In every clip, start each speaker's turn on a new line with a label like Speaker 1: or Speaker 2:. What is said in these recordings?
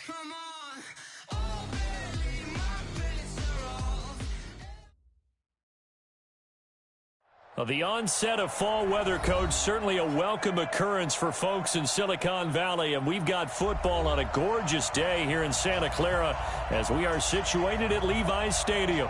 Speaker 1: Come on. Oh, baby, my bets are off.
Speaker 2: Well, the onset of fall weather, Coach, certainly a welcome occurrence for folks in Silicon Valley, and we've got football on a gorgeous day here in Santa Clara as we are situated at Levi's Stadium.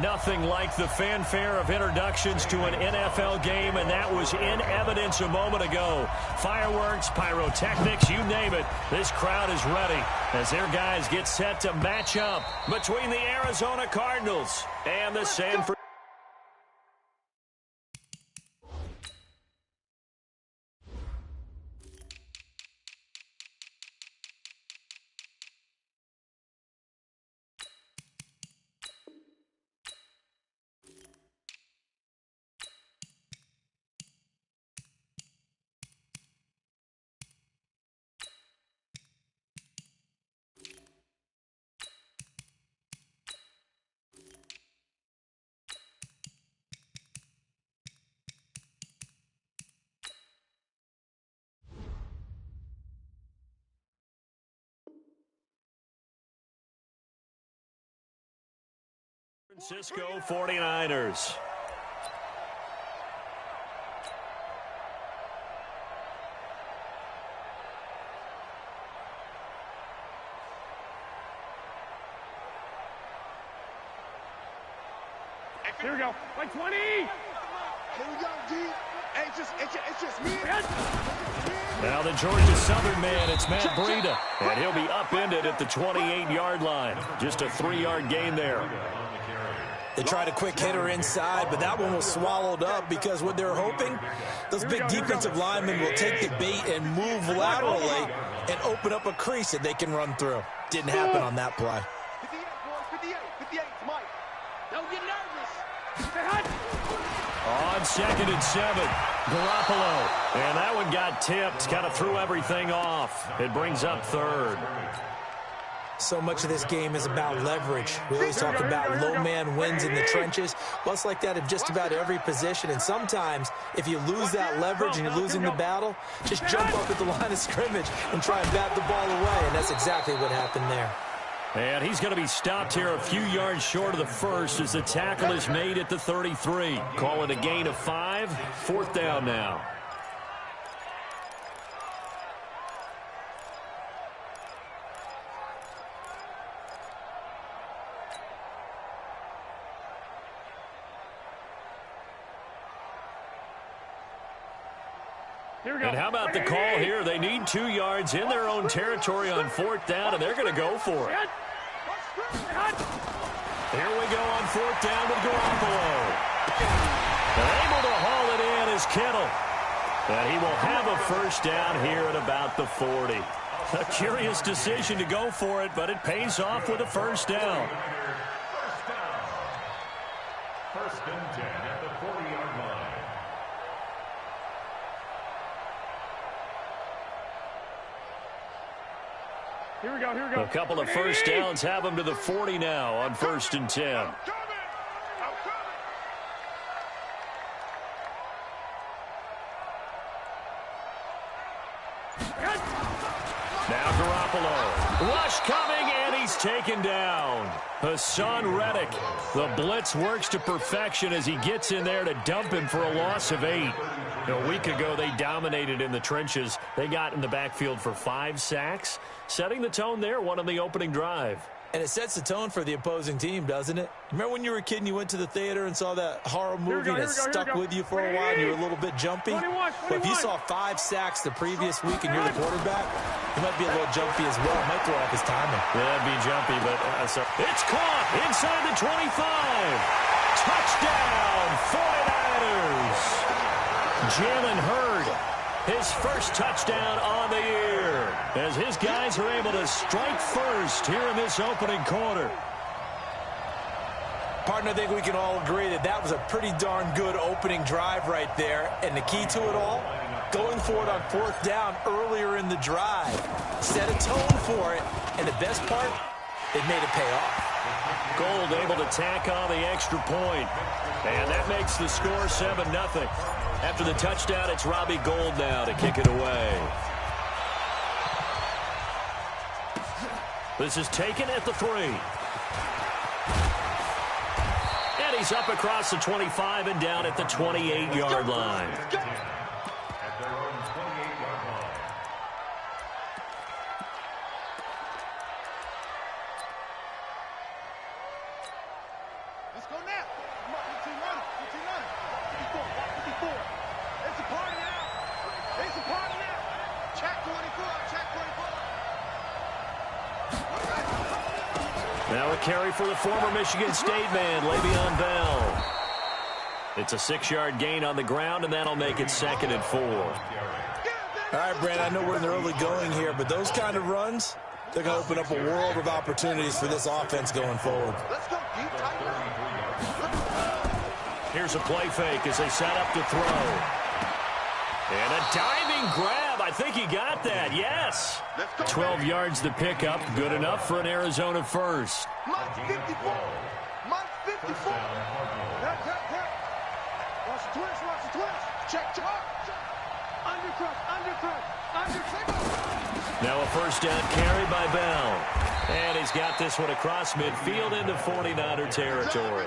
Speaker 2: Nothing like the fanfare of introductions to an NFL game, and that was in evidence a moment ago. Fireworks, pyrotechnics, you name it. This crowd is ready as their guys get set to match up between the Arizona Cardinals and the San Francisco. Francisco 49ers.
Speaker 3: Here we go. Like 20.
Speaker 4: Here we go, D. Hey, it's just me.
Speaker 2: Now the Georgia Southern man, it's Matt Breida, and he'll be upended at the 28-yard line. Just a 3-yard gain there.
Speaker 5: They tried a quick hitter inside, but that one was swallowed up because what they're hoping, those big defensive linemen will take the bait and move laterally and open up a crease that they can run through. Didn't happen on that play.
Speaker 4: 58, boys. 58, Mike. Don't get nervous.
Speaker 2: On 2nd and 7, Garoppolo. And that one got tipped, kind of threw everything off. It brings up 3rd.
Speaker 5: So much of this game is about leverage. We always talk about low man wins in the trenches. Well, it's like that in just about every position. And sometimes, if you lose that leverage and you're losing the battle, just jump up at the line of scrimmage and try and bat the ball away. And that's exactly what happened there.
Speaker 2: And he's going to be stopped here a few yards short of the first as the tackle is made at the 33. Call it a gain of 5. 4th down now. And how about the call here? They need 2 yards in their own territory on 4th down, and they're going to go for it. Here we go on 4th down with Garoppolo. Able to haul it in is Kittle. And he will have a first down here at about the 40. A curious decision to go for it, but it pays off with a first down.
Speaker 6: First and 10 at the 40-yard line.
Speaker 3: Here we go.
Speaker 2: A couple of first downs have them to the 40 now on 1st and 10. Now Garoppolo. Rush coming, and he's taken down. Hassan Reddick. The blitz works to perfection as he gets in there to dump him for a loss of 8. A week ago, they dominated in the trenches. They got in the backfield for 5 sacks, setting the tone there, one on the opening drive.
Speaker 5: And it sets the tone for the opposing team, doesn't it? Remember when you were a kid and you went to the theater and saw that horror movie and it stuck with you for a while and you were a little bit jumpy? Well, if you saw 5 sacks the previous week and you're the quarterback, you might be a little jumpy as well. Might throw off his timing.
Speaker 2: Yeah, that'd be jumpy, but it's caught inside the 25. Touchdown, 49ers. Jalen Hurd, his first touchdown on the year, as his guys are able to strike first here in this opening quarter.
Speaker 5: Partner, I think we can all agree that that was a pretty darn good opening drive right there. And the key to it all, going for it on 4th down earlier in the drive. Set a tone for it, and the best part, it made it pay off.
Speaker 2: Gold able to tack on the extra point. And that makes the score 7-0. After the touchdown, it's Robbie Gould now to kick it away. This is taken at the 3. And he's up across the 25 and down at the 28-yard line.
Speaker 6: At their own 28-yard line.
Speaker 4: Let's go now. Come on, 15 running. 15 running. 54. It's a party now. It's a party now. Check 24. Check 24.
Speaker 2: Now a carry for the former Michigan State man, Le'Veon Bell. It's a 6-yard gain on the ground, and that'll make it 2nd and 4.
Speaker 5: All right, Brandon, I know we're in the early going here, but those kind of runs, they're going to open up a world of opportunities for this offense going forward.
Speaker 4: Let's go deep, tight.
Speaker 2: Here's a play fake as they set up to throw. And a diving grab. I think he got that. Yes. 12 yards the pickup. Good enough for an Arizona first.
Speaker 4: Mike 54. Mike 54. Watch the twist. Watch the twist. Check. Undercut.
Speaker 2: Now a first down carry by Bell. And he's got this one across midfield into 49er territory.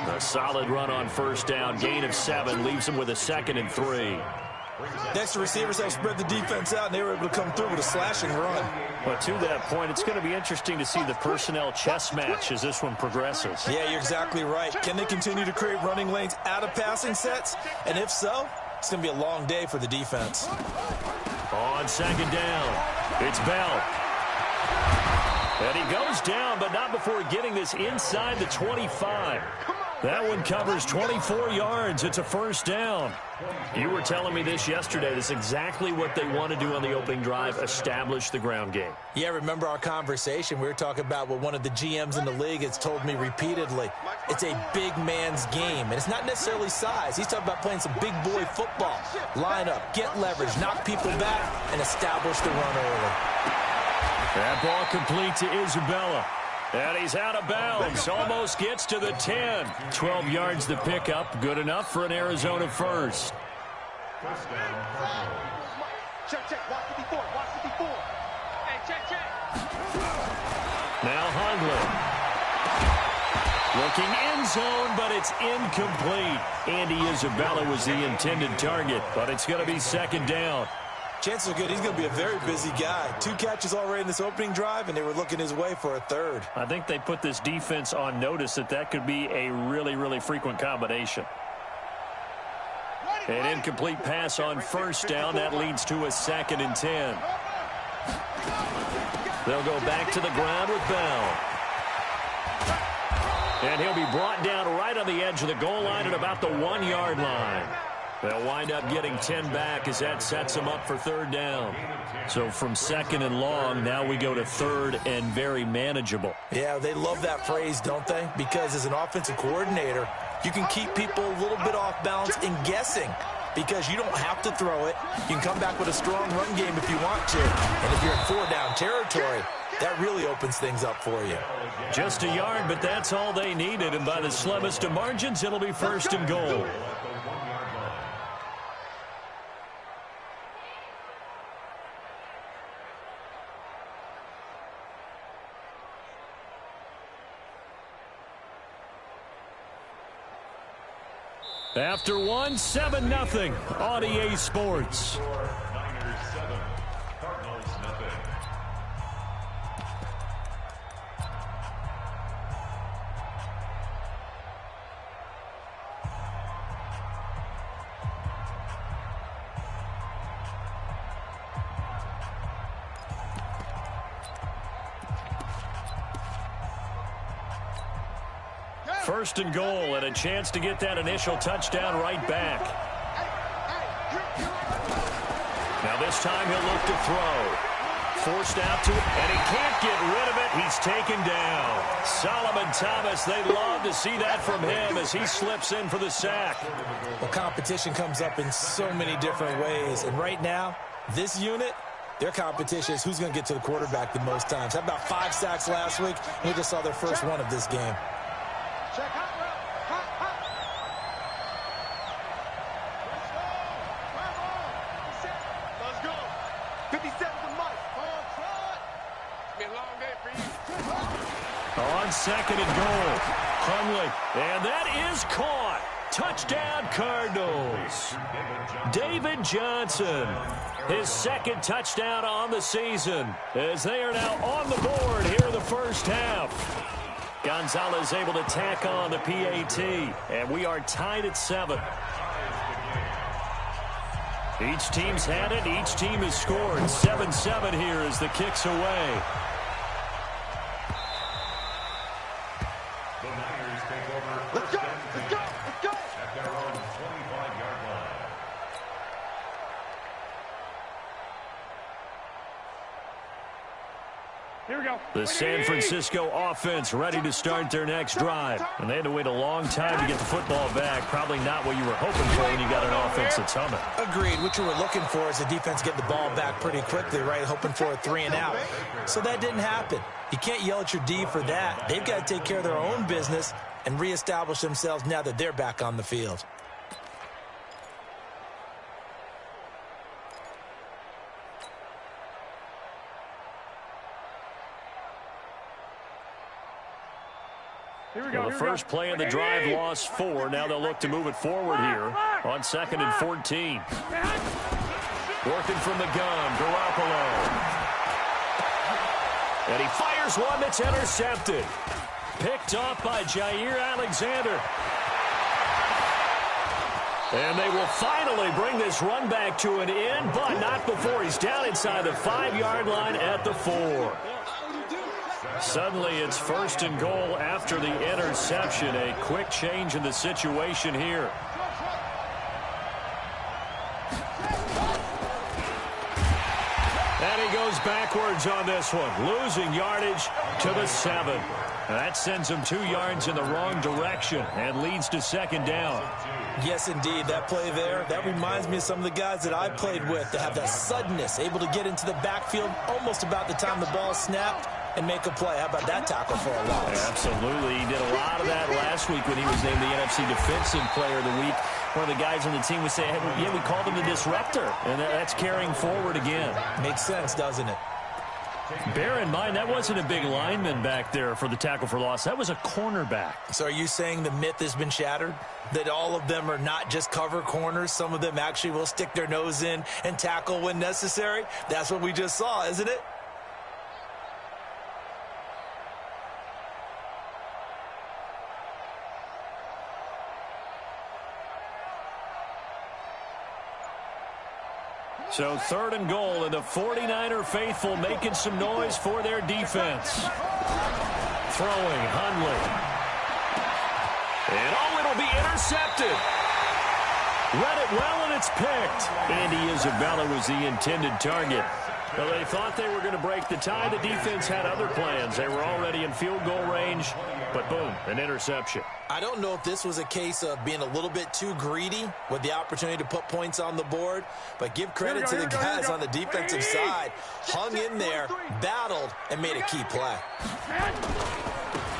Speaker 2: A solid run on first down. Gain of 7 leaves him with a 2nd and 3.
Speaker 5: Next, the receivers helped spread the defense out, and they were able to come through with a slashing run.
Speaker 2: But to that point, it's going to be interesting to see the personnel chess match as this one progresses.
Speaker 5: Yeah, you're exactly right. Can they continue to create running lanes out of passing sets? And if so, it's going to be a long day for the defense.
Speaker 2: On 2nd down, it's Bell. And he goes down, but not before getting this inside the 25. That one covers 24 yards. It's a first down. You were telling me this yesterday. This is exactly what they want to do on the opening drive, establish the ground game.
Speaker 5: Yeah, remember our conversation? We were talking about what one of the GMs in the league has told me repeatedly. It's a big man's game, and it's not necessarily size. He's talking about playing some big boy football. Line up, get leverage, knock people back, and establish the run early.
Speaker 2: That ball complete to Isabella. And he's out of bounds. Almost gets to the 10. 12 yards the pickup. Good enough for an Arizona first.
Speaker 4: Check. Watch 54. Hey, check.
Speaker 2: Now Hundley. Looking end zone, but it's incomplete. Andy Isabella was the intended target, but it's going to be 2nd down.
Speaker 5: Chances are good he's going to be a very busy guy. 2 catches already in this opening drive, and they were looking his way for a 3rd.
Speaker 2: I think they put this defense on notice that could be a really, really frequent combination. An incomplete pass on first down. That leads to a 2nd and 10. They'll go back to the ground with Bell. And he'll be brought down right on the edge of the goal line at about the 1-yard line. They'll wind up getting 10 back as that sets them up for 3rd down. So from 2nd and long, now we go to 3rd and very manageable.
Speaker 5: Yeah, they love that phrase, don't they? Because as an offensive coordinator, you can keep people a little bit off balance in guessing because you don't have to throw it. You can come back with a strong run game if you want to. And if you're in 4-down territory, that really opens things up for you.
Speaker 2: Just a yard, but that's all they needed. And by the slimmest of margins, it'll be 1st and goal. After 1, 7-0 on EA Sports.
Speaker 6: Niners 7, Cardinals nothing.
Speaker 2: First and goal, and a chance to get that initial touchdown right back. Now this time he'll look to throw. Forced out to it, and he can't get rid of it. He's taken down. Solomon Thomas, they'd love to see that from him as he slips in for the sack.
Speaker 5: Well, competition comes up in so many different ways, and right now, this unit, their competition is who's going to get to the quarterback the most times. Had about 5 sacks last week, and we just saw their first one of this game.
Speaker 4: Check hot. Let's go. 57 to Mike. long day for you.
Speaker 2: On second and goal, Hundley, and that is caught. Touchdown, Cardinals. David Johnson, his second touchdown on the season, as they are now on the board here in the first half. Gonzalez able to tack on the PAT, and we are tied at 7. Each team's had it. Each team has scored. 7-7 here as the kick's away.
Speaker 6: The Niners take over.
Speaker 4: Let's go, let's go, let's go.
Speaker 6: At their own 25-yard line.
Speaker 3: Here we go.
Speaker 2: The San Francisco offense ready to start their next drive. And they had to wait a long time to get the football back. Probably not what you were hoping for when you got an offense that's humming.
Speaker 5: Agreed. What you were looking for is the defense get the ball back pretty quickly, right? Hoping for a 3 and out. So that didn't happen. You can't yell at your D for that. They've got to take care of their own business and reestablish themselves now that they're back on the field.
Speaker 2: Well, the first play of the drive lost 4. Now they'll look to move it forward here on 2nd and 14. Working from the gun, Garoppolo. And he fires one that's intercepted. Picked off by Jair Alexander. And they will finally bring this run back to an end, but not before he's down inside the 5-yard line at the 4. Suddenly, it's 1st and goal after the interception. A quick change in the situation here. And he goes backwards on this one, losing yardage to the 7. That sends him 2 yards in the wrong direction and leads to 2nd down.
Speaker 5: Yes, indeed. That play there, that reminds me of some of the guys that I played with that have that suddenness, able to get into the backfield almost about the time the ball snapped and make a play. How about that tackle for a loss?
Speaker 2: Absolutely. He did a lot of that last week when he was named the NFC Defensive Player of the Week. One of the guys on the team would say, hey, yeah, we called him the disruptor, and that's carrying forward again.
Speaker 5: Makes sense, doesn't it?
Speaker 2: Bear in mind, that wasn't a big lineman back there for the tackle for loss. That was a cornerback.
Speaker 5: So are you saying the myth has been shattered? That all of them are not just cover corners? Some of them actually will stick their nose in and tackle when necessary? That's what we just saw, isn't it?
Speaker 2: So 3rd and goal, and the 49er faithful making some noise for their defense. Throwing, Hundley. And oh, it'll be intercepted. Read it well, and it's picked. Andy Isabella was the intended target. Well, they thought they were going to break the tie. The defense had other plans. They were already in field goal range, but boom, an interception.
Speaker 5: I don't know if this was a case of being a little bit too greedy with the opportunity to put points on the board, but give credit to the guys on the defensive side. Hung in there, battled, and made a key play.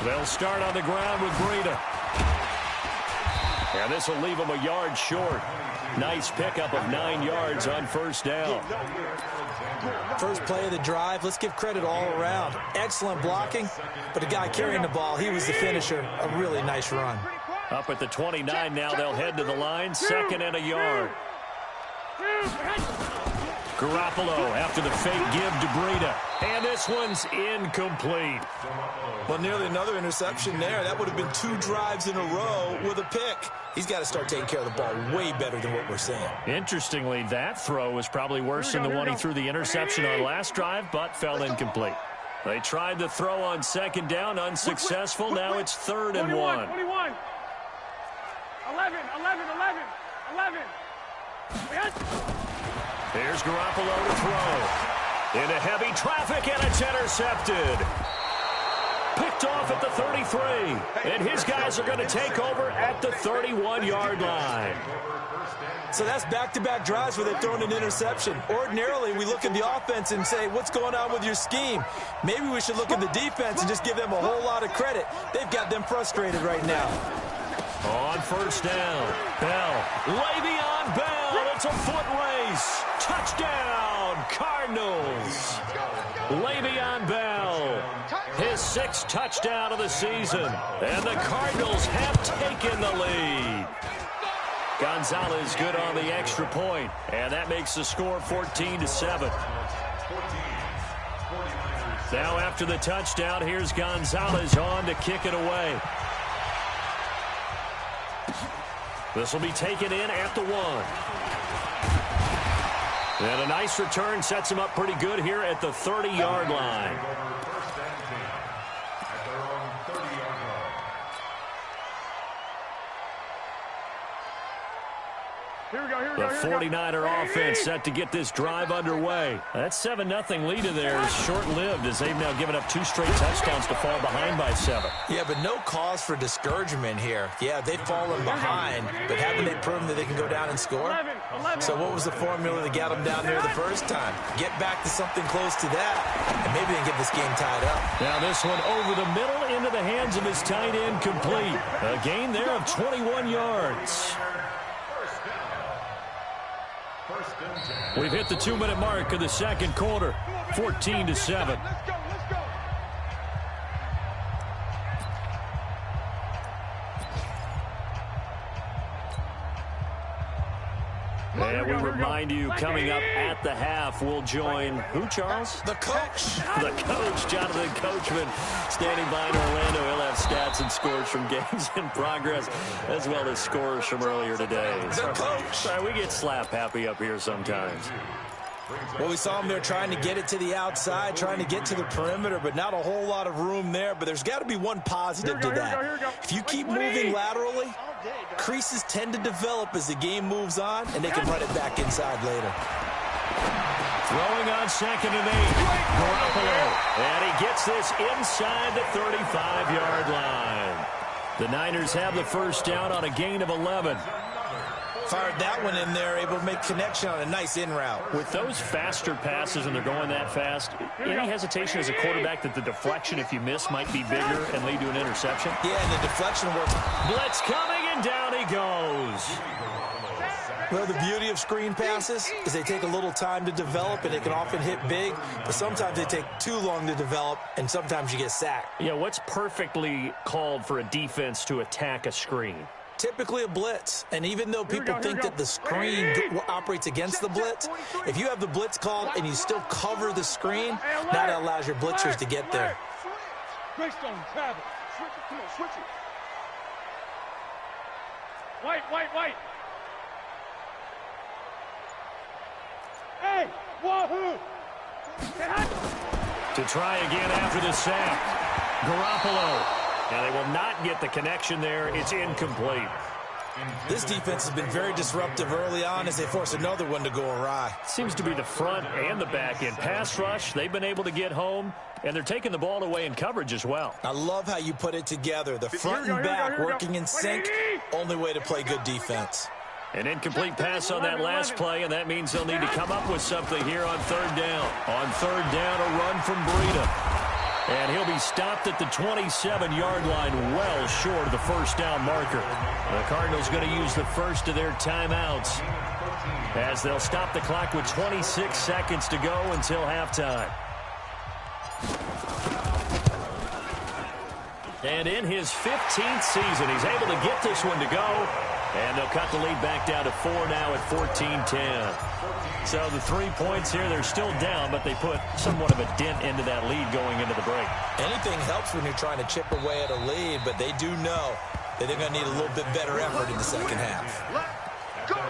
Speaker 2: They'll start on the ground with Breida. And this will leave them a yard short. Nice pickup of 9 yards on 1st down.
Speaker 5: First play of the drive, let's give credit all around. Excellent blocking, but the guy carrying the ball, he was the finisher. A really nice run.
Speaker 2: Up at the 29 now, they'll head to the line. 2nd and a yard. Garoppolo after the fake give to Breida. And this one's incomplete.
Speaker 5: Well, nearly another interception there. That would have been 2 drives in a row with a pick. He's got to start taking care of the ball way better than what we're seeing.
Speaker 2: Interestingly, that throw was probably worse than the one he threw the interception on last drive, but fell incomplete. They tried the throw on 2nd down, unsuccessful. Now it's 3rd and 1.
Speaker 3: 21. 11.
Speaker 2: Here's Garoppolo to throw. Into heavy traffic, and it's intercepted. Picked off at the 33. And his guys are going to take over at the 31-yard line.
Speaker 5: So that's back-to-back drives where they've thrown an interception. Ordinarily, we look at the offense and say, what's going on with your scheme? Maybe we should look at the defense and just give them a whole lot of credit. They've got them frustrated right now.
Speaker 2: On 1st down, Bell. Le'Veon Bell. It's a foot race. Touchdown, Cardinals. Le'Veon Bell, his 6th touchdown of the season. And the Cardinals have taken the lead. Gonzalez good on the extra point, and that makes the score 14-7. Now after the touchdown, here's Gonzalez on to kick it away. This will be taken in at the 1. And a nice return sets him up pretty good here at the 30-yard line. The 49er offense set to get this drive underway. That 7-0 lead of theirs is short-lived as they've now given up 2 straight touchdowns to fall behind by 7.
Speaker 5: Yeah, but no cause for discouragement here. Yeah, they've fallen behind, but haven't they proven that they can go down and score? So what was the formula that got them down there the first time? Get back to something close to that, and maybe they can get this game tied up.
Speaker 2: Now this one over the middle into the hands of his tight end, complete. A gain there of 21 yards. We've hit the 2-minute mark of the second quarter, 14-7. And we remind you, coming up at the half, we'll join who, Charles?
Speaker 5: The coach.
Speaker 2: The coach, Jonathan Coachman, standing by in Orlando. He'll have stats and scores from games in progress, as well as scores from earlier today.
Speaker 5: The coach.
Speaker 2: Sorry, we get slap happy up here sometimes.
Speaker 5: Well, we saw him there trying to get it to the outside, trying to get to the perimeter, but not a whole lot of room there. But there's got to be one positive to that. If you keep moving laterally, creases tend to develop as the game moves on, and they can run it back inside later.
Speaker 2: Throwing on 2nd and 8. Garoppolo. And he gets this inside the 35-yard line. The Niners have the first down on a gain of 11.
Speaker 5: Fired that one in there, able to make connection on a nice in route.
Speaker 2: With those faster passes and they're going that fast, any hesitation as a quarterback that the deflection, if you miss, might be bigger and lead to an interception?
Speaker 5: Yeah, and the deflection works.
Speaker 2: Blitz coming, and down he goes.
Speaker 5: Well, the beauty of screen passes is they take a little time to develop, and they can often hit big, but sometimes they take too long to develop, and sometimes you get sacked.
Speaker 2: Yeah, what's perfectly called for a defense to attack a screen?
Speaker 5: Typically a blitz, and even though people think that the screen operates against the blitz, if you have the blitz called and you still cover the screen, that allows your blitzers to get there.
Speaker 4: Greystone, travel. Switch it. Come on, switch it. White. Hey, wahoo!
Speaker 2: To try again after the sack. Garoppolo. Now they will not get the connection there. It's incomplete.
Speaker 5: This defense has been very disruptive early on as they force another one to go awry.
Speaker 2: Seems to be the front and the back end. Pass rush, they've been able to get home, and they're taking the ball away in coverage as well.
Speaker 5: I love how you put it together. The front and back working in sync, only way to play good defense.
Speaker 2: An incomplete pass on that last play, and that means they'll need to come up with something here on 3rd down. On 3rd down, a run from Breida. And he'll be stopped at the 27-yard line, well short of the first down marker. The Cardinals going to use the first of their timeouts as they'll stop the clock with 26 seconds to go until halftime. And in his 15th season, he's able to get this one to go. And they'll cut the lead back down to 4 now at 14-10. So the 3 points here, they're still down, but they put somewhat of a dent into that lead going into the break.
Speaker 5: Anything helps when you're trying to chip away at a lead, but they do know that they're going to need a little bit better effort in the second half.
Speaker 4: Let's go!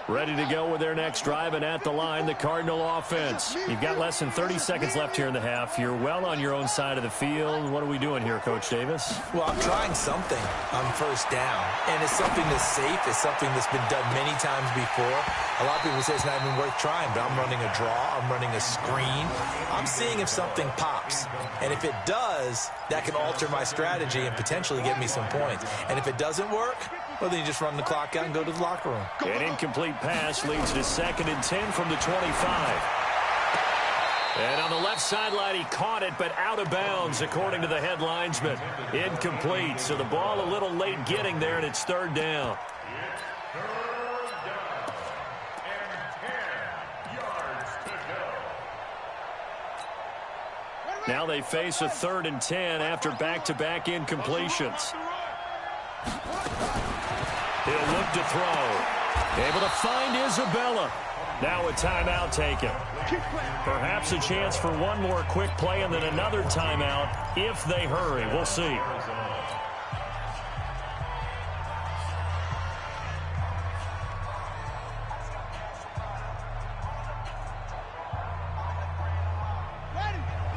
Speaker 2: Ready to go with their next drive, and at the line, the Cardinal offense. You've got less than 30 seconds left here in the half. You're well on your own side of the field. What are we doing here, Coach Davis?
Speaker 5: Well, I'm trying something on 1st down, and it's something that's safe. It's something that's been done many times before. A lot of people say it's not even worth trying, but I'm running a draw, I'm running a screen. I'm seeing if something pops. And if it does, that can alter my strategy and potentially get me some points. And if it doesn't work, well, then you just run the clock out and go to the locker room.
Speaker 2: An incomplete pass leads to 2nd and 10 from the 25. And on the left sideline, he caught it, but out of bounds, according to the head linesman. Incomplete, so the ball a little late getting there, and it's 3rd down. Now they face a 3rd and 10 after back-to-back incompletions. He'll look to throw. Able to find Isabella. Now a timeout taken. Perhaps a chance for one more quick play and then another timeout if they hurry. We'll see.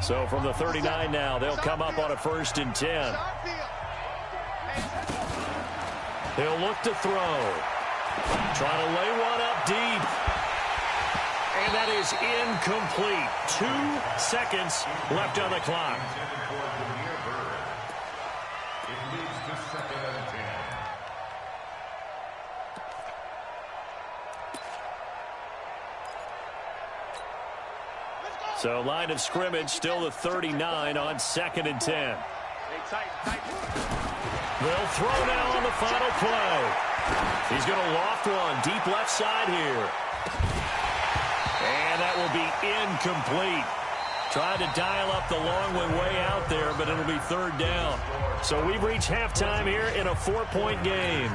Speaker 2: So from the 39 now, they'll come up on a 1st and 10. He'll look to throw. Trying to lay one up deep. And that is incomplete. 2 seconds left on the clock. So line of scrimmage still the 39 on 2nd and 10. They'll throw now on the final play. He's going to loft one deep left side here. And that will be incomplete. Trying to dial up the long way out there, but it'll be 3rd down. So we've reached halftime here in a 4-point game.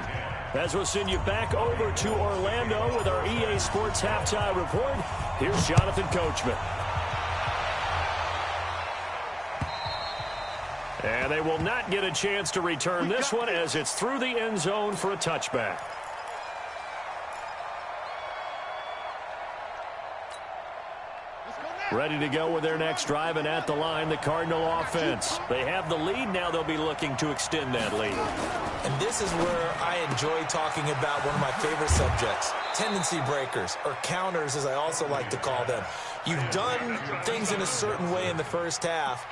Speaker 2: As we'll send you back over to Orlando with our EA Sports Halftime Report, here's Jonathan Coachman. And they will not get a chance to return this one as it's through the end zone for a touchback. Ready to go with their next drive, and at the line, the Cardinal offense. They have the lead. Now they'll be looking to extend that lead.
Speaker 5: And this is where I enjoy talking about one of my favorite subjects, tendency breakers, or counters, as I also like to call them. You've done things in a certain way in the first half,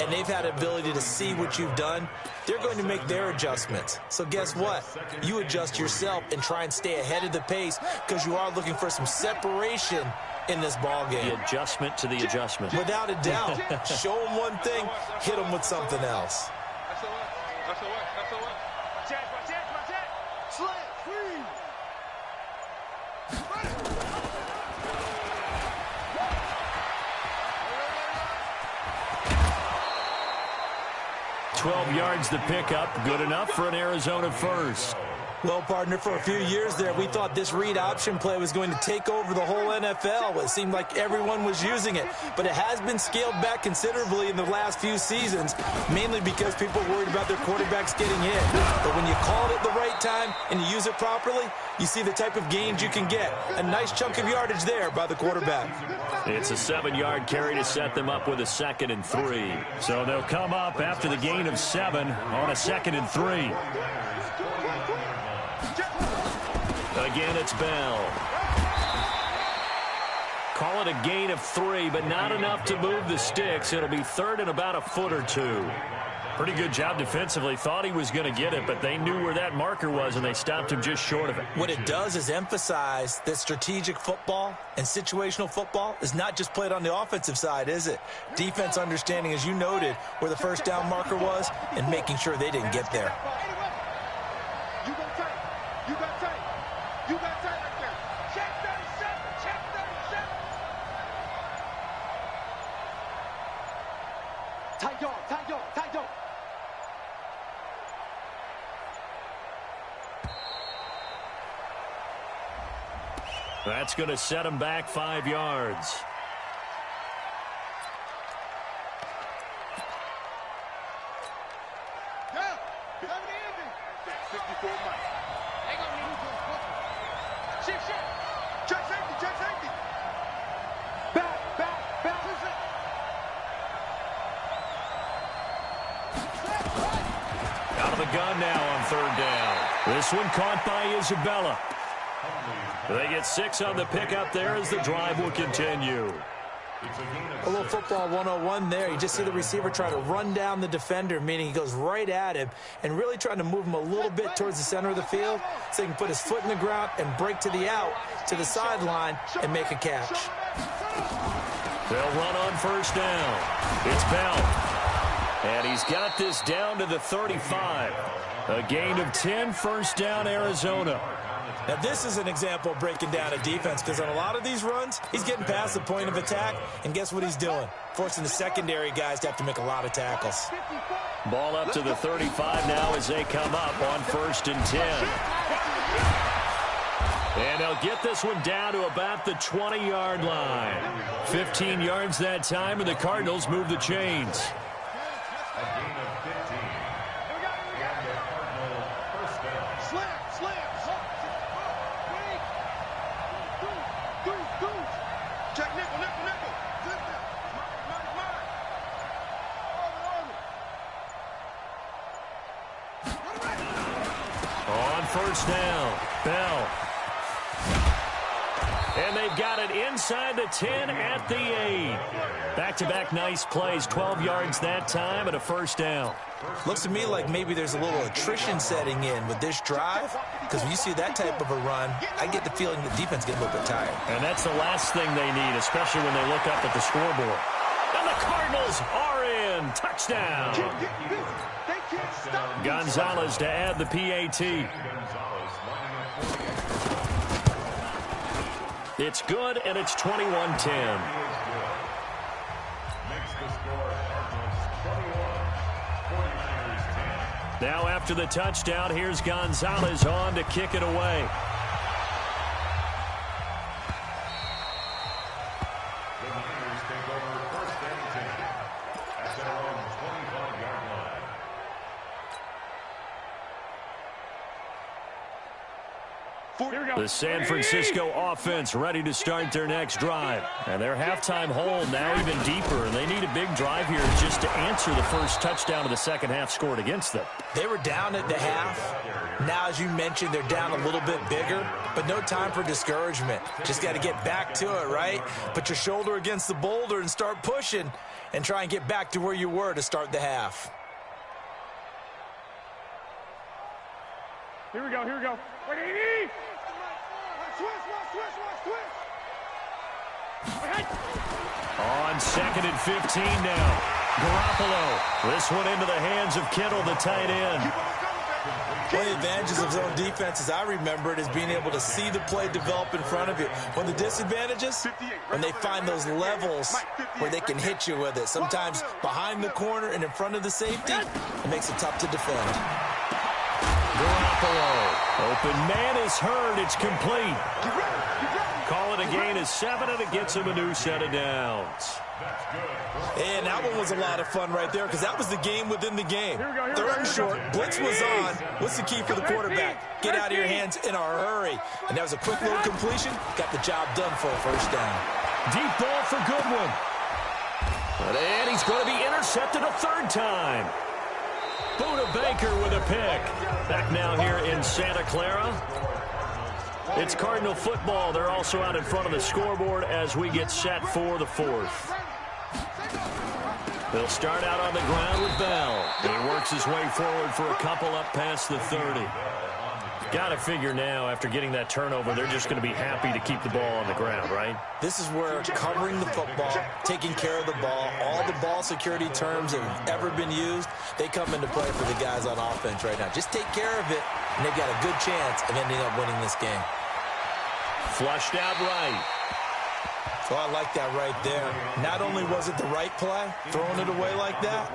Speaker 5: and they've had the ability to see what you've done. They're going to make their adjustments. So guess what? You adjust yourself and try and stay ahead of the pace because you are looking for some separation in this ball game.
Speaker 2: The adjustment to the adjustment.
Speaker 5: Without a doubt. Show them one thing, hit them with something else.
Speaker 4: Slant, free.
Speaker 2: 12 yards to pick up. Good enough for an Arizona first.
Speaker 5: Well, partner, for a few years there, we thought this read option play was going to take over the whole NFL. It seemed like everyone was using it. But it has been scaled back considerably in the last few seasons, mainly because people are worried about their quarterbacks getting hit. But when you call it at the right time and you use it properly, you see the type of gains you can get. A nice chunk of yardage there by the quarterback.
Speaker 2: It's a 7-yard carry to set them up with a 2nd and 3. So they'll come up after the gain of 7 on a 2nd and 3. Again, it's Bell. Call it a gain of 3, but not enough to move the sticks. It'll be 3rd and about a foot or 2. Pretty good job defensively. Thought he was going to get it, but they knew where that marker was, and they stopped him just short of it.
Speaker 5: What it does is emphasize that strategic football and situational football is not just played on the offensive side, is it? Defense understanding, as you noted, where the first down marker was and making sure they didn't get there.
Speaker 4: You got tight. You got tight. You got tight right there. Check 37. Check 37. Tight dog. Tight dog. Tight dog.
Speaker 2: That's going to set him back 5 yards.
Speaker 4: Yeah. Come to the ending. 54 miles. They gonna need to do it. Shift. Check safety. Check safety. Back.
Speaker 2: Out of the gun now on 3rd down. This one caught by Isabella. They get 6 on the pickup there as the drive will continue.
Speaker 5: A little football 101 there. You just see the receiver try to run down the defender, meaning he goes right at him and really trying to move him a little bit towards the center of the field so he can put his foot in the ground and break to the out, to the sideline, and make a catch.
Speaker 2: They'll run on first down. It's Bell. And he's got this down to the 35. A gain of 10, first down, Arizona.
Speaker 5: Now, this is an example of breaking down a defense because on a lot of these runs, he's getting past the point of attack, and guess what he's doing? Forcing the secondary guys to have to make a lot of tackles.
Speaker 2: Ball up to the 35 now as they come up on first and 10. And they'll get this one down to about the 20-yard line. 15 yards that time, and the Cardinals move the chains. First down, Bell. And they've got it inside the 10 at the 8. Back-to-back nice plays, 12 yards that time and a first down.
Speaker 5: Looks to me like maybe there's a little attrition setting in with this drive because when you see that type of a run, I get the feeling the defense gets a little bit tired.
Speaker 2: And that's the last thing they need, especially when they look up at the scoreboard. And the Cardinals are in. Touchdown. Gonzalez to add the PAT. It's good, and it's 21-10. Now after the touchdown, here's Gonzalez on to kick it away. The San Francisco offense ready to start their next drive. And their halftime hole now even deeper. And they need a big drive here just to answer the first touchdown of the second half scored against them.
Speaker 5: They were down at the half. Now, as you mentioned, they're down a little bit bigger. But no time for discouragement. Just got to get back to it, right? Put your shoulder against the boulder and start pushing. And try and get back to where you were to start the half.
Speaker 3: Here we go, here we go.
Speaker 2: On second and 15 now. Garoppolo. This one into the hands of Kittle, the tight end.
Speaker 5: One of the advantages of zone defense, as I remember it, is being able to see the play develop in front of you. One of the disadvantages, when they find those levels where they can hit you with it. Sometimes behind the corner and in front of the safety, it makes it tough to defend.
Speaker 2: Garoppolo. Open man is heard. It's complete. Call it a gain of 7, and it gets him a new set of downs.
Speaker 5: And that one was a lot of fun right there because that was the game within the game. Third and short, blitz was on. What's the key for the quarterback? Get out of your hands in a hurry. And that was a quick little completion. Got the job done for a first down.
Speaker 2: Deep ball for Goodwin. And he's going to be intercepted a third time. Buda Baker with a pick. Back now here in Santa Clara. It's Cardinal football. They're also out in front of the scoreboard as we get set for the fourth. They'll start out on the ground with Bell. He works his way forward for a couple up past the 30. Got to figure now, after getting that turnover, they're just going to be happy to keep the ball on the ground, right?
Speaker 5: This is where covering the football, taking care of the ball, all the ball security terms that have ever been used, they come into play for the guys on offense right now. Just take care of it, and they've got a good chance of ending up winning this game.
Speaker 2: Flushed out right.
Speaker 5: So I like that right there. Not only was it the right play, throwing it away like that,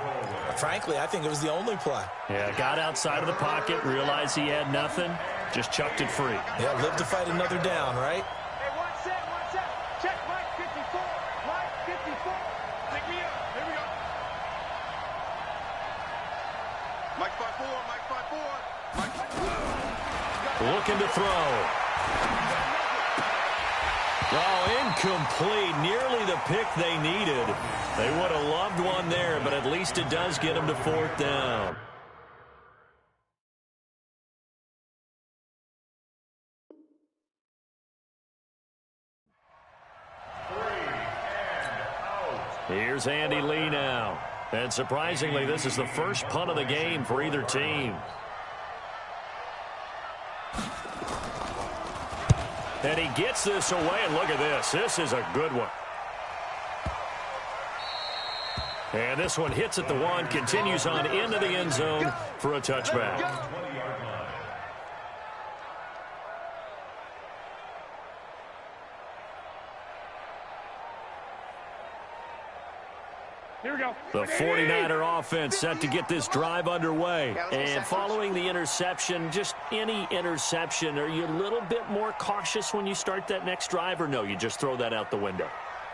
Speaker 5: but frankly, I think it was the only play.
Speaker 2: Yeah, got outside of the pocket, realized he had nothing, just chucked it free.
Speaker 5: Yeah, live to fight another down, right?
Speaker 3: Hey, one set. Check Mike 54. Mike 54. Pick me up. Here we go.
Speaker 4: Mike 5-4, Mike 5-4. Mike 5-4.
Speaker 2: Looking to throw. Oh, incomplete. Nearly the pick they needed. They would have loved one there, but at least it does get them to fourth down. Here's Andy Lee now. And surprisingly, this is the first punt of the game for either team. And he gets this away, and look at this. This is a good one. And this one hits at the 1, continues on into the end zone for a touchback.
Speaker 3: Here we go.
Speaker 2: The 49er offense set to get this drive underway.
Speaker 7: And following the interception, just any interception, are you a little bit more cautious when you start that next drive, or no, you just throw that out the window?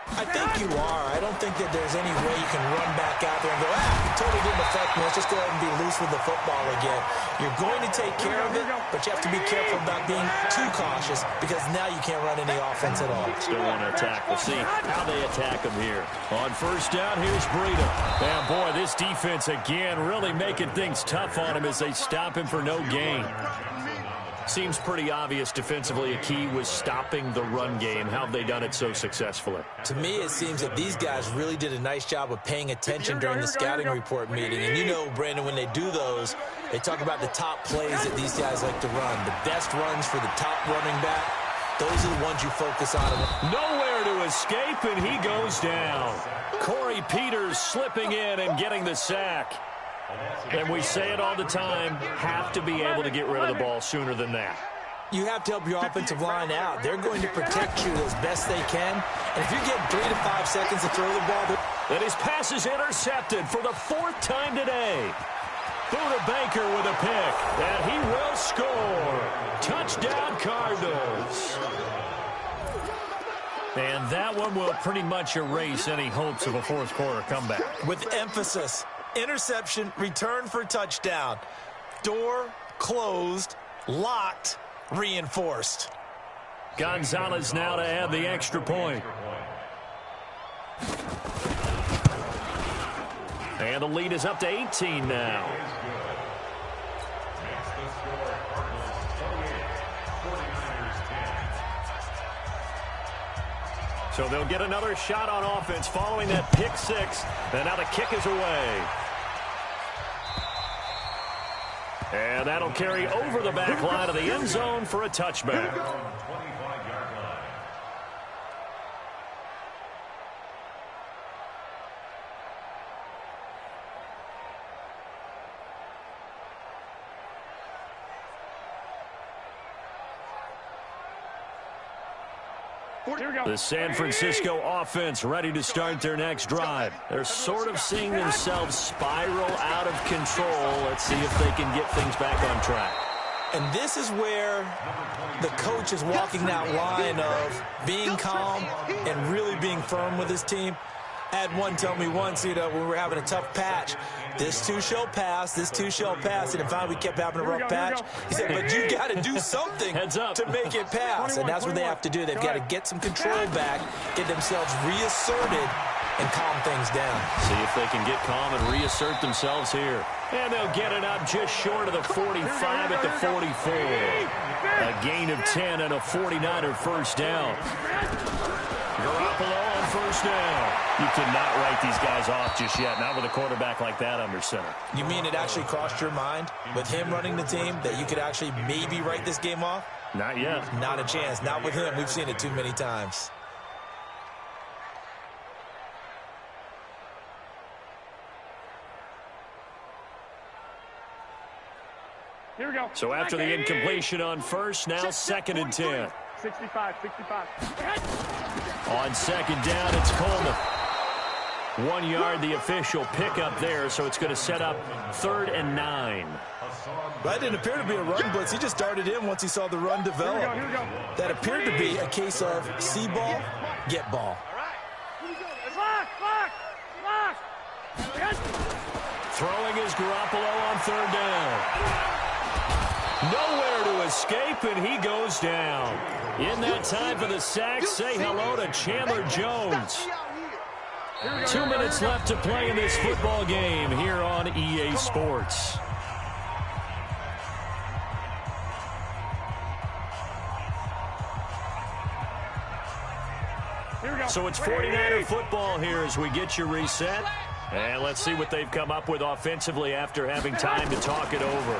Speaker 5: I think you are. I don't think that there's any way you can run back out there and go, it totally didn't affect me. Let's just go ahead and be loose with the football again. You're going to take care of it, but you have to be careful about being too cautious because now you can't run any offense at all.
Speaker 2: Still want to attack. We'll see how they attack him here. On first down, here's Breida. And, boy, this defense again really making things tough on him as they stop him for no gain. Seems pretty obvious defensively a key was stopping the run game. How have they done it so successfully?
Speaker 5: To me, it seems that these guys really did a nice job of paying attention during the scouting report meeting. And you know, Brandon, when they do those, they talk about the top plays that these guys like to run. The best runs for the top running back, those are the ones you focus on.
Speaker 2: Nowhere to escape, and he goes down. Corey Peters slipping in and getting the sack. And we say it all the time, have to be able to get rid of the ball sooner than that.
Speaker 5: You have to help your offensive line out. They're going to protect you as best they can. And if you're getting 3 to 5 seconds to throw the ball...
Speaker 2: And his pass is intercepted for the 4th time today. Buda Baker with a pick. And he will score. Touchdown, Cardinals. And that one will pretty much erase any hopes of a fourth quarter comeback.
Speaker 5: With emphasis. Interception, return for touchdown. Door closed, locked, reinforced.
Speaker 2: Gonzalez now to add the extra point. And the lead is up to 18 now. So they'll get another shot on offense following that pick 6. And now the kick is away. And that'll carry over the back line of the end zone for a touchback. The San Francisco offense ready to start their next drive. They're sort of seeing themselves spiral out of control. Let's see if they can get things back on track.
Speaker 5: And this is where the coach is walking that line of being calm and really being firm with his team. I had one tell me once, when we were having a tough patch, this too shall pass, this too shall pass. And finally we kept having a rough patch. He said, but you got to do something to make it pass. And that's what they have to do. They've got to get some control back, get themselves reasserted, and calm things down.
Speaker 2: See if they can get calm and reassert themselves here. And they'll get it up just short of the 45 at the 44. A gain of 10 and a 49er first down. Garoppolo on first down. You cannot write these guys off just yet, not with a quarterback like that under center.
Speaker 5: You mean it actually crossed your mind with him running the team that you could actually maybe write this game off?
Speaker 2: Not yet.
Speaker 5: Not a chance. Not with him. We've seen it too many times.
Speaker 3: Here we go.
Speaker 2: So after the incompletion on first, now 2nd and 10.
Speaker 3: 65.
Speaker 2: On 2nd down, it's Coleman. 1 yard, the official pickup there, so it's going to set up 3rd and 9.
Speaker 5: That didn't appear to be a run blitz. He just darted in once he saw the run develop.
Speaker 3: Here we go.
Speaker 5: That appeared to be a case of see ball, get ball.
Speaker 3: Lock.
Speaker 2: Throwing is Garoppolo on 3rd down. Nowhere to escape, and he goes down. In that time for the sack, say hello to Chandler Jones. 2 minutes left to play in this football game here on EA Sports.
Speaker 3: Here we go.
Speaker 2: So it's 49er football here as we get you reset. And let's see what they've come up with offensively after having time to talk it over.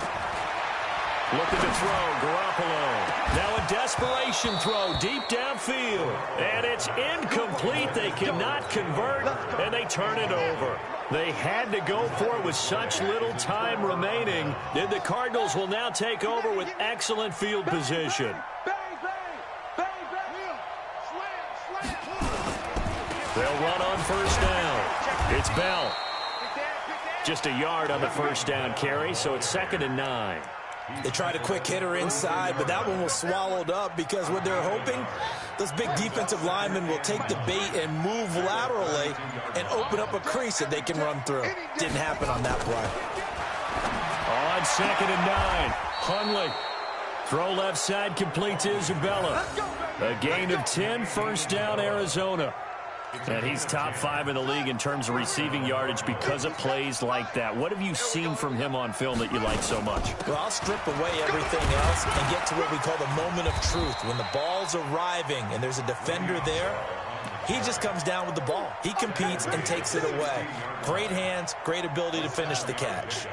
Speaker 2: Looking to throw, Garoppolo. Now a desperation throw deep downfield. And it's incomplete. They cannot convert, and they turn it over. They had to go for it with such little time remaining. And the Cardinals will now take over with excellent field position. They'll run on first down. It's Bell. Just a yard on the first down carry, so it's 2nd and 9.
Speaker 5: They tried a quick hitter inside, but that one was swallowed up because what they're hoping, those big defensive linemen will take the bait and move laterally and open up a crease that they can run through. Didn't happen on that play.
Speaker 2: On 2nd and 9, Hundley. Throw left side, complete to Isabella. A gain of 10, first down, Arizona. And he's top 5 in the league in terms of receiving yardage because of plays like that. What have you seen from him on film that you like so much?
Speaker 5: Well, I'll strip away everything else and get to what we call the moment of truth. When the ball's arriving and there's a defender there, he just comes down with the ball. He competes and takes it away. Great hands, great ability to finish the catch.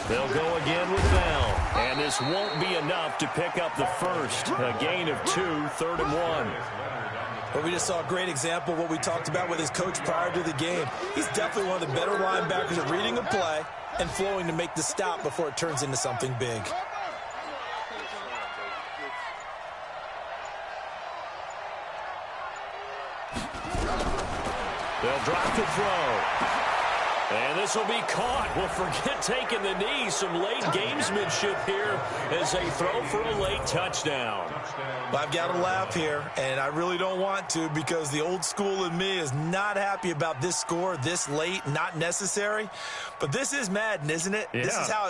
Speaker 2: They'll go again with Bell. And this won't be enough to pick up the first. A gain of 2, 3rd and 1.
Speaker 5: Well, we just saw a great example of what we talked about with his coach prior to the game. He's definitely one of the better linebackers at reading a play and flowing to make the stop before it turns into something big.
Speaker 2: They'll drop the throw. And this will be caught. Well, forget taking the knee. Some late gamesmanship here as they throw for a late touchdown.
Speaker 5: Well, I've got to laugh here, and I really don't want to because the old school in me is not happy about this score this late, not necessary. But this is Madden, isn't it?
Speaker 2: Yeah.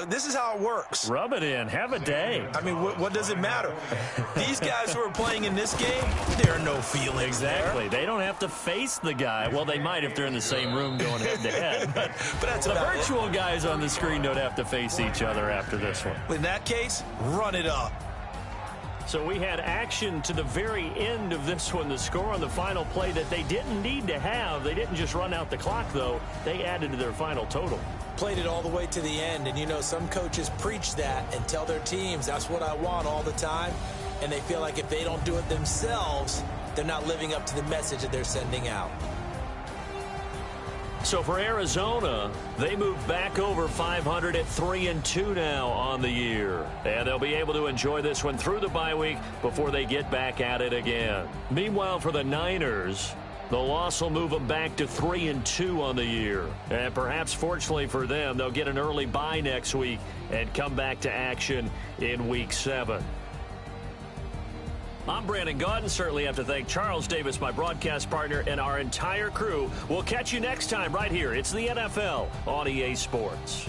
Speaker 5: This is how it works.
Speaker 2: Rub it in. Have a day.
Speaker 5: I mean, what does it matter? These guys who are playing in this game, there are no feelings
Speaker 2: Exactly.
Speaker 5: there.
Speaker 2: They don't have to face the guy. Well, they might if they're in the same room going head-to-head. But
Speaker 5: that's
Speaker 2: the
Speaker 5: about
Speaker 2: virtual guys on the screen don't have to face each other after this one.
Speaker 5: In that case, run it up.
Speaker 2: So we had action to the very end of this one. The score on the final play that they didn't need to have. They didn't just run out the clock, though. They added to their final total.
Speaker 5: Played it all the way to the end, and you know some coaches preach that and tell their teams that's what I want all the time, and they feel like if they don't do it themselves, they're not living up to the message that they're sending out.
Speaker 2: So for Arizona, they move back over 500 at 3-2 now on the year. And they'll be able to enjoy this one through the bye week before they get back at it again. Meanwhile, for the Niners, the loss will move them back to 3-2 on the year. And perhaps fortunately for them, they'll get an early bye next week and come back to action in Week 7. I'm Brandon Gaudin. Certainly have to thank Charles Davis, my broadcast partner, and our entire crew. We'll catch you next time right here. It's the NFL on EA Sports.